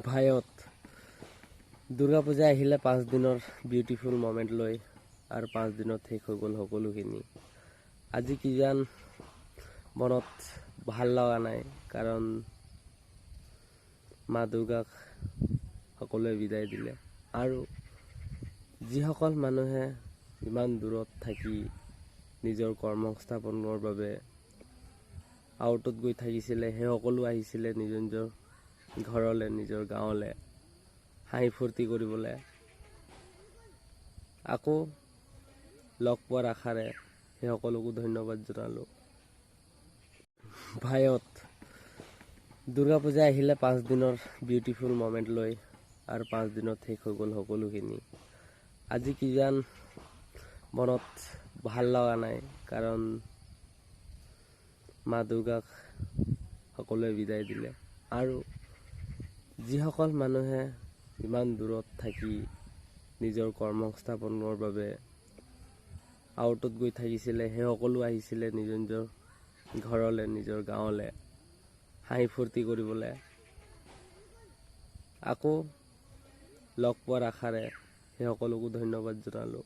ভাইত দুৰ্গা পূজা আহিলে 5 দিনৰ beautiful moment লৈ আৰু 5 দিনত শেষ হৈ গ'ল সকলোখিনি। আজি কিজান মনত ভাল লগা নাই, কাৰণ মা দুৰ্গাক সকলোৱে বিদায় দিলে। আৰু যিসকল মানুহে ইমান দূৰত থাকি নিজৰ কৰ্মসংস্থাপনৰ বাবে আউটত গৈ থাকিছিলে, সেই সকলো আহিছিলে নিজৰ নিজৰ ঘৰলৈ, নিজৰ গাঁৱলৈ হাঁহি ফূৰ্তি কৰিবলৈ। আকৌ লগ পোৱাৰ আশাৰে সেই সকলোকো ধন্যবাদ জনালোঁ। ভাইত দুৰ্গা পূজা আহিলে 5 দিনৰ বিউটিফুল মমেণ্ট লৈ আৰু 5 দিনত শেষ হৈ গ'ল সকলোখিনি। আজি কিজান মনত ভাল লগা নাই, কাৰণ মা দুৰ্গাক সকলোৱে বিদায় দিলে। আৰু যিসকল মানুহে ইমান দূৰত থাকি নিজৰ কৰ্মসংস্থাপনৰ বাবে আউটত গৈ থাকিছিলে, সেই সকলো আহিছিলে নিজৰ নিজৰ ঘৰলৈ, নিজৰ গাঁৱলৈ হাঁহি ফূৰ্তি কৰিবলৈ। আকৌ লগ পোৱাৰ আশাৰে সেই সকলোকো ধন্যবাদ জনালোঁ।